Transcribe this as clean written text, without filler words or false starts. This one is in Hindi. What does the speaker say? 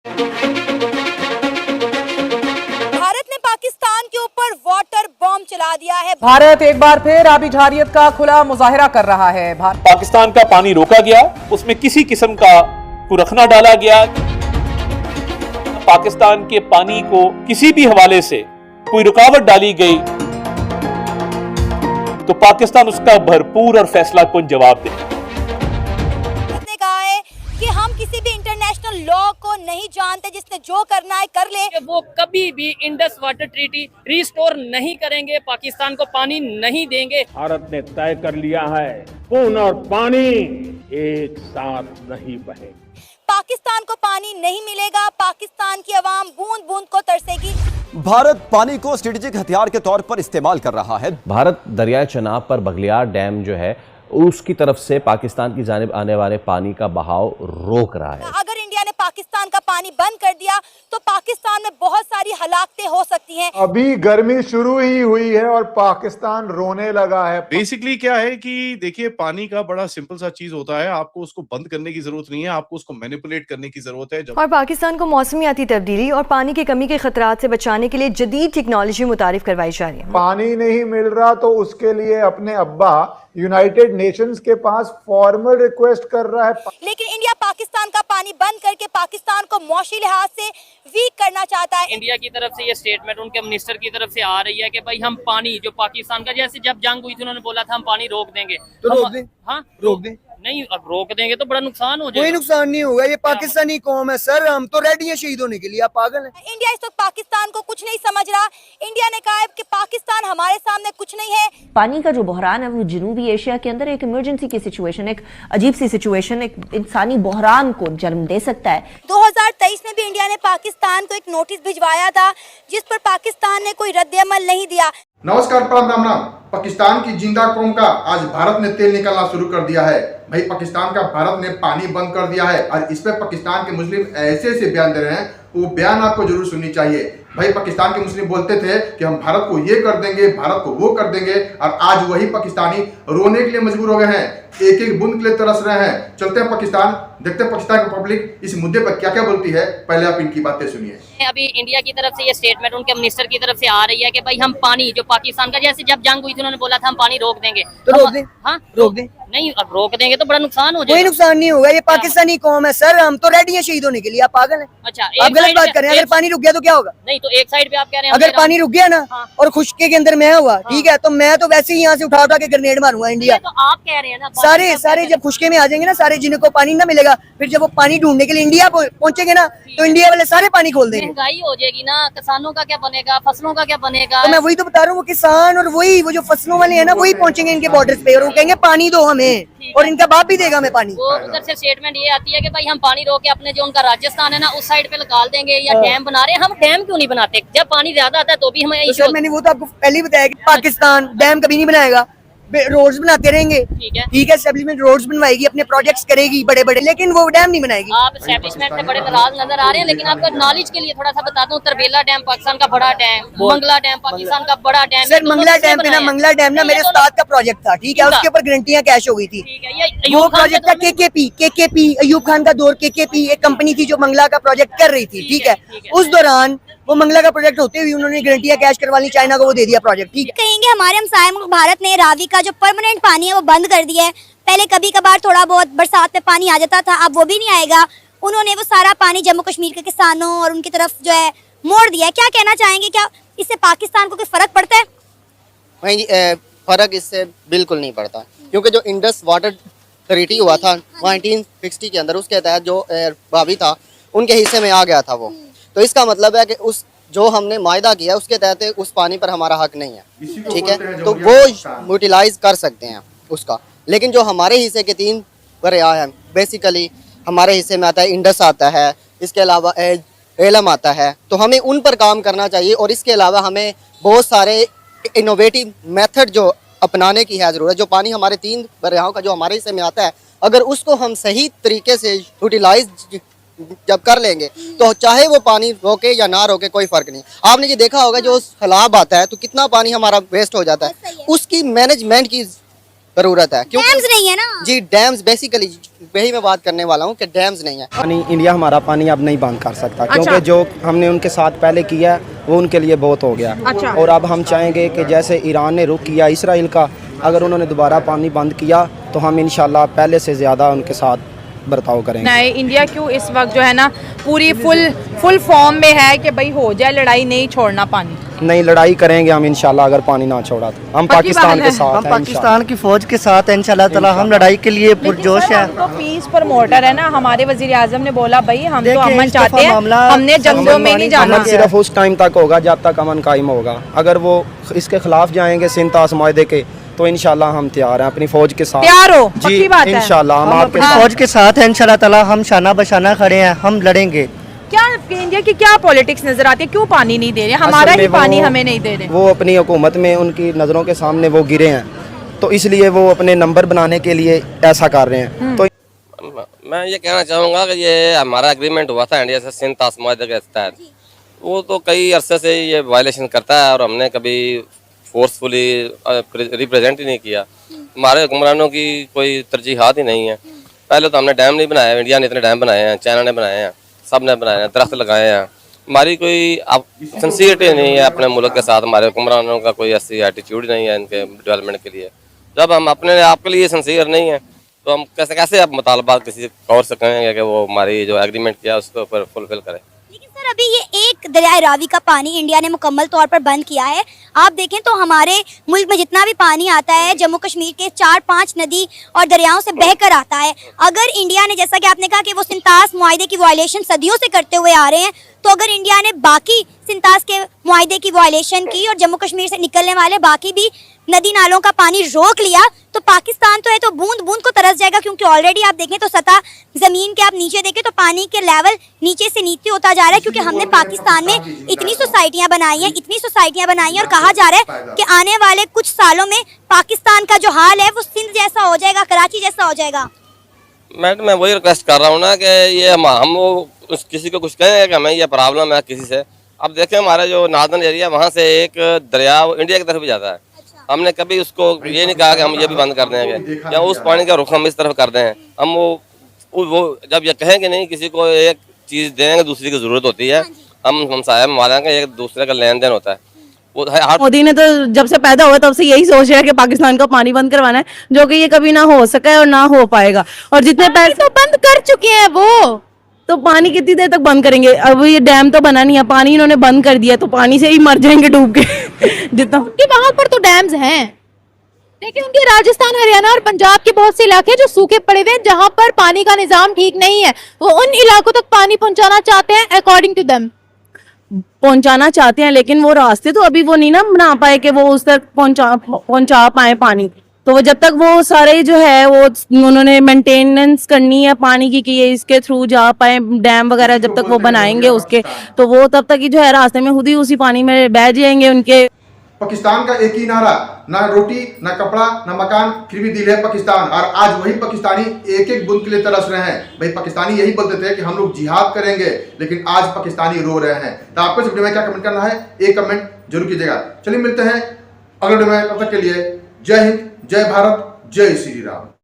भारत ने पाकिस्तान के ऊपर वाटर बॉम्ब चला दिया है। भारत एक बार फिर आबिजारियत का खुला मुजाहिरा कर रहा है। पाकिस्तान का पानी रोका गया, उसमें किसी किस्म का रखना डाला गया। पाकिस्तान के पानी को किसी भी हवाले से कोई रुकावट डाली गई तो पाकिस्तान उसका भरपूर और फैसलाकुन जवाब दे। उसने कहा है कि हम किसी भी इंटरनेशनल लॉ को नहीं जानते, जिसने जो करना है कर ले। वो कभी भी इंडस वाटर ट्रीटी रिस्टोर नहीं करेंगे, पाकिस्तान को पानी नहीं देंगे। भारत ने तय कर लिया है, खून और पानी एक साथ नहीं बहेंगे। पाकिस्तान को पानी नहीं मिलेगा, पाकिस्तान की आवाम बूंद बूंद को तरसेगी। भारत पानी को स्ट्रेटेजिक हथियार के तौर पर इस्तेमाल कर रहा है। भारत दरियाए चनाब पर बगलियार डैम जो है उसकी तरफ से पाकिस्तान की जानिब आने वाले पानी का बहाव रोक रहा है। अगर इंडिया ने पाकिस्तान का पानी बंद कर दिया तो पाकिस्तान में बहुत सारी हलाकतें हो सकती हैं। अभी गर्मी शुरू ही हुई है और पाकिस्तान रोने लगा है। बेसिकली क्या है कि देखिए, पानी का बड़ा सिंपल सा चीज होता है, आपको उसको बंद करने की जरूरत नहीं है, आपको उसको मैनिपुलेट करने की जरूरत है। और पाकिस्तान को मौसमियाती तब्दीली और पानी की कमी के खतरात से बचाने के लिए जदीद टेक्नोलॉजी मुतारिफ करवाई जा रही है। पानी नहीं मिल रहा तो उसके लिए अपने अब्बा यूनाइटेड नेशंस के पास फॉर्मल रिक्वेस्ट कर रहा है। लेकिन इंडिया पाकिस्तान का पानी बंद करके पाकिस्तान को मौशी लिहाज से वीक करना चाहता है। इंडिया की तरफ से ये स्टेटमेंट उनके मिनिस्टर की तरफ से आ रही है कि भाई हम पानी जो पाकिस्तान का, जैसे जब जंग हुई थी उन्होंने बोला था हम पानी रोक देंगे, तो रोक दें। हाँ, रोक दें। नहीं, अब रोक देंगे तो बड़ा नुकसान हो जाएगा। कोई नुकसान नहीं होगा, ये पाकिस्तानी कौम है सर, हम तो रेडी हैं शहीद होने के लिए। आप पागल हैं। इंडिया इस वक्त पाकिस्तान को कुछ नहीं समझ रहा। इंडिया ने कहा है कि पाकिस्तान हमारे सामने कुछ नहीं है। पानी का जो बहरान है वो जनूबी एशिया के अंदर एक इमरजेंसी की सिचुएशन, एक अजीब सी सिचुएशन, एक इंसानी बहरान को जन्म दे सकता है। 2023 में भी इंडिया ने पाकिस्तान को एक नोटिस भिजवाया था जिस पर पाकिस्तान ने कोई रद्द-ए-अमल नहीं दिया। नमस्कार, प्रणाम, राम राम। पाकिस्तान की जिंदा कौम का आज भारत ने तेल निकालना शुरू कर दिया है। भाई, पाकिस्तान का भारत ने पानी बंद कर दिया है और इस पर पाकिस्तान के मुस्लिम ऐसे ऐसे बयान दे रहे हैं, वो बयान आपको जरूर सुननी चाहिए। भाई, पाकिस्तान के मुस्लिम बोलते थे कि हम भारत को ये कर देंगे, भारत को वो कर देंगे, और आज वही पाकिस्तानी रोने के लिए मजबूर हो गए हैं, एक एक बूंद के लिए तरस रहे हैं। चलते हैं पाकिस्तान, देखते हैं पाकिस्तान की पब्लिक इस मुद्दे पर क्या क्या बोलती है। पहले आप इनकी बातें सुनिए। अभी इंडिया की तरफ से ये स्टेटमेंट उनके मिनिस्टर की तरफ से आ रही है कि भाई हम पानी जो पाकिस्तान का, जैसे जब जंग हुई थी उन्होंने बोला था हम पानी रोक देंगे, तो रोक दें। हाँ, रोक दें। नहीं, अब रोक देंगे तो बड़ा नुकसान हो जाएगा। कोई नुकसान नहीं होगा, ये पाकिस्तानी कौम है सर, हम तो रेडी हैं शहीद होने के लिए। आप पागल हैं। अच्छा, आप गलत बात कर रहे हैं। अगर पानी रुक गया तो क्या होगा? नहीं, तो एक साइड पे आप कह रहे हैं अगर पानी रुक गया ना, हाँ। और खुशके के अंदर मैं हुआ, ठीक है, तो मैं तो वैसे ही यहाँ से उठा उठा के ग्रेनेड मारूंगा इंडिया। तो आप कह रहे हैं ना, सारे जब खुशके में आ जाएंगे ना, सारे जिनको पानी ना मिलेगा, फिर जब वो पानी ढूंढने के लिए इंडिया पहुंचेंगे ना, तो इंडिया वाले सारे पानी खोल देंगे। महंगाई हो जाएगी ना, किसानों का क्या बनेगा, फसलों का क्या बनेगा। तो मैं वही तो बता रहा हूँ, वो किसान और वो जो फसलों वाले हैं ना, वही पहुंचेंगे इनके बॉर्डर्स पे और वो कहेंगे पानी दो हमें, और इनका बाप भी देगा हमें पानी। वो उधर से स्टेटमेंट ये आती है कि भाई हम पानी रोक के अपने जो उनका राजस्थान है ना उस साइड पे निकाल देंगे, या डैम बना रहे हैं। हम डैम क्यों नहीं बनाते? जब पानी ज्यादा आता है तो भी हमें तो सर मैंने वो तो आपको पहले ही बताया कि पाकिस्तान डैम कभी नहीं बनाएगा, रोड्स बनाते रहेंगे। ठीक है, एस्टेब्लिशमेंट रोड्स बनवाएगी, अपने प्रोजेक्ट्स करेगी बड़े बड़े, लेकिन वो डैम नहीं बनाएगी। आप एस्टेब्लिशमेंट से बड़े नाराज नजर आ रहे हैं, लेकिन आपको नॉलेज के लिए थोड़ा सा बता दूं, तरबेला डैम पाकिस्तान का बड़ा डैम, मंगला डैम पाकिस्तान का बड़ा डैम। सर मंगला डैम पे ना, मंगला डैम ना मेरे उस्ताद का प्रोजेक्ट था, ठीक है, उसके ऊपर गारंटियां कैश हो गई थी। वो प्रोजेक्ट था केकेपी, अयूब खान का दौर, केकेपी एक कंपनी थी जो मंगला का प्रोजेक्ट कर रही थी, ठीक है। उस दौरान वो मंगला का प्रोजेक्ट होते हुए उन्होंने गारंटियां कैश करवा ली, चाइना को वो दे दिया प्रोजेक्ट, ठीक है। कहेंगे हमारे हमसाया मुल्क भारत ने रावी का जो परमानेंट पानी है वो बंद कर दिया है। पहले कभी कभार थोड़ा बहुत बरसात में पानी आ जाता था, अब वो भी नहीं आएगा। उन्होंने वो सारा पानी जम्मू कश्मीर के किसानों और उनकी तरफ जो है मोड़ दिया है। क्या कहना चाहेंगे, क्या इससे पाकिस्तान को कोई फर्क पड़ता है? फर्क इससे बिल्कुल नहीं पड़ता, क्योंकि जो इंडस वाटर ट्रीटी हुआ था 1960 के अंदर, उसके तहत जो भाभी था उनके हिस्से में आ गया था वो। तो इसका मतलब है कि उस जो हमने मायदा किया उसके तहत उस पानी पर हमारा हक नहीं है, ठीक है, तो वो यूटिलाइज कर सकते हैं उसका। लेकिन जो हमारे हिस्से के 3 दरिया हैं, बेसिकली हमारे हिस्से में आता है इंडस आता है, इसके अलावा एलम आता है, तो हमें उन पर काम करना चाहिए। और इसके अलावा हमें बहुत सारे इनोवेटिव मेथड जो अपनाने की है ज़रूरत। जो पानी हमारे 3 दरियाओं का जो हमारे हिस्से में आता है, अगर उसको हम सही तरीके से यूटिलाइज जब कर लेंगे तो चाहे वो पानी रोके या ना रोके कोई फर्क नहीं। आपने ये देखा होगा जो सैलाब आता है तो कितना पानी हमारा वेस्ट हो जाता है, उसकी मैनेजमेंट की जरूरत है। डैम्स नहीं है ना जी, डैम्स बेसिकली वही मैं बात करने वाला हूँ कि डैम्स नहीं है। पानी इंडिया हमारा पानी अब नहीं बंद कर सकता, क्योंकि जो हमने उनके साथ पहले किया वो उनके लिए बहुत हो गया। और अब हम चाहेंगे कि जैसे ईरान ने रुख किया इसराइल का, अगर उन्होंने दोबारा पानी बंद किया तो हम इंशाल्लाह पहले से ज़्यादा उनके साथ बर्ताव करेंगे। नहीं, इंडिया क्यों इस वक्त जो है ना पूरी फुल फॉर्म में है कि भाई हो जाए लड़ाई, नहीं छोड़ना पानी। नहीं, लड़ाई करेंगे हम इंशाल्लाह, अगर पानी ना छोड़ा तो हम पाकिस्तान के साथ हैं। हम पाकिस्तान की फौज के साथ हैं इंशाल्लाह ताला, हम लड़ाई के लिए पुरजोश हैं। हम तो पीस प्रमोटर है ना, हमारे वज़ीर आज़म ने बोला भाई हम तो अमन चाहते हैं, हमने जंगलों में नहीं जाना। अमन सिर्फ उस टाइम तक होगा जब तक अमन कायम होगा। अगर वो इसके खिलाफ जाएंगे सिंतास माहदे के, तो इंशाल्लाह हम तैयार हैं अपनी फौज के साथ। तैयार हो? जी, पक्की बात है। इंशाल्लाह हम आपके फौज के साथ हैं इंशाल्लाह ताला, हम शाना बशाना खड़े हैं, हम लड़ेंगे। क्या इंडिया की क्या पॉलिटिक्स नजर आती है, क्यों पानी नहीं दे रहे? हमारा ही पानी हमें नहीं दे रहे। वो अपनी हुकूमत में उनकी नज़रों के सामने वो गिरे हैं, तो इसलिए वो अपने नंबर बनाने के लिए ऐसा कर रहे हैं। तो मैं ये कहना चाहूँगा कि ये हमारा एग्रीमेंट हुआ था इंडिया से सिंतास माहदे के तहत, वो तो कई अरसे से ये वायलेशन करता है और हमने कभी फोर्सफुली रिप्रेजेंट ही नहीं किया। हमारे हुक्मरानों की कोई तरजीहात ही नहीं है। पहले तो हमने डैम नहीं बनाया, इंडिया ने इतने डैम बनाए हैं, चाइना ने बनाए हैं, सब ने बनाए हैं, दरख्त लगाए हैं। हमारी कोई सिंसियरिटी नहीं है अपने मुल्क के साथ, हमारे हुक्मरानों का कोई ऐसी एटीट्यूड नहीं है इनके डेवलपमेंट के लिए। जब हम अपने आप के लिए सिंसियर नहीं है तो हम कैसे अब मुतालबात किसी और से कहेंगे कि वो हमारी जो एग्रीमेंट किया उसके ऊपर फुलफिल करे। सर अभी ये एक दरिया रावी का पानी इंडिया ने मुकम्मल तौर पर बंद किया है। आप देखें तो हमारे मुल्क में जितना भी पानी आता है जम्मू कश्मीर के 4-5 नदी और दरियाओं से बहकर आता है। अगर इंडिया ने, जैसा कि आपने कहा कि वो सिंतास मुआहदे की वायलेशन सदियों से करते हुए आ रहे हैं, तो अगर इंडिया ने बाकी सिंतास के मुआहदे की वायलेशन की और जम्मू कश्मीर से निकलने वाले बाकी भी नदी नालों का पानी रोक लिया, तो पाकिस्तान तो है तो बूंद बूंद को तरस जाएगा। क्योंकि ऑलरेडी आप देखें तो सतह जमीन के आप नीचे देखें तो पानी के लेवल नीचे से नीचे होता जा रहा है, क्योंकि हमने पाकिस्तान में इतनी सोसाइटियां बनाई हैं और कहा जा रहा है कि आने वाले कुछ सालों में पाकिस्तान का जो हाल है वो सिंध जैसा हो जाएगा, कराची जैसा हो जाएगा। मैडम मैं वही रिक्वेस्ट कर रहा हूँ ना कि ये हम किसी को कुछ कहें कि हमें ये प्रॉब्लम है किसी से। अब देखें हमारा जो नार्दर्न एरिया वहाँ से एक दरिया इंडिया की तरफ भी जाता है। हमने कभी उसको ये नहीं कहा कि हम ये भी बंद कर देंगे या उस पानी का रुख हम इस तरफ कर दें। हम वो जब ये कहेंगे नहीं, किसी को एक चीज़ देंगे दूसरी की ज़रूरत होती है। हम साहब हमारे का एक दूसरे का लेन देन होता है। मोदी ने तो जब से पैदा हुआ तब से यही सोच रहा है कि पाकिस्तान का पानी बंद करवाना है, जो कि ये कभी ना हो सका और ना हो पाएगा। और जितने पैसे तो बंद कर चुके हैं वो, तो पानी कितनी देर तक बंद करेंगे? अब ये डैम तो बना नहीं है, पानी इन्होंने बंद कर दिया तो पानी से ही मर जाएंगे डूब के जितना वहां पर तो डैम्स हैं, लेकिन उनके राजस्थान, हरियाणा और पंजाब के बहुत से इलाके जो सूखे पड़े हुए हैं, जहां पर पानी का निजाम ठीक नहीं है, वो उन इलाकों तक पानी पहुंचाना चाहते हैं अकॉर्डिंग टू देम। पहुंचाना चाहते हैं, लेकिन वो रास्ते तो अभी वो नहीं ना बना पाए कि वो उस तक पहुंचा पाए पानी। तो वो जब तक वो सारे जो है वो उन्होंने मेंटेनेंस करनी है पानी की कि ये इसके थ्रू जा पाए, डैम वगैरह जब तक वो बनाएंगे उसके, तो वो तब तक ही जो है रास्ते में खुद ही उसी पानी में बह जाएंगे उनके। पाकिस्तान का एक ही नारा, ना रोटी ना कपड़ा ना मकान, फिर भी दिल है पाकिस्तान। और आज वही पाकिस्तानी एक एक बूंद के लिए तरस रहे हैं। भाई पाकिस्तानी यही बोलते थे कि हम लोग जिहाद करेंगे, लेकिन आज पाकिस्तानी रो रहे हैं। तो आपको इस वीडियो में क्या कमेंट करना है, एक कमेंट जरूर कीजिएगा। चलिए मिलते हैं अगले वीडियो में, तब तक के लिए जय हिंद, जय भारत, जय श्री राम।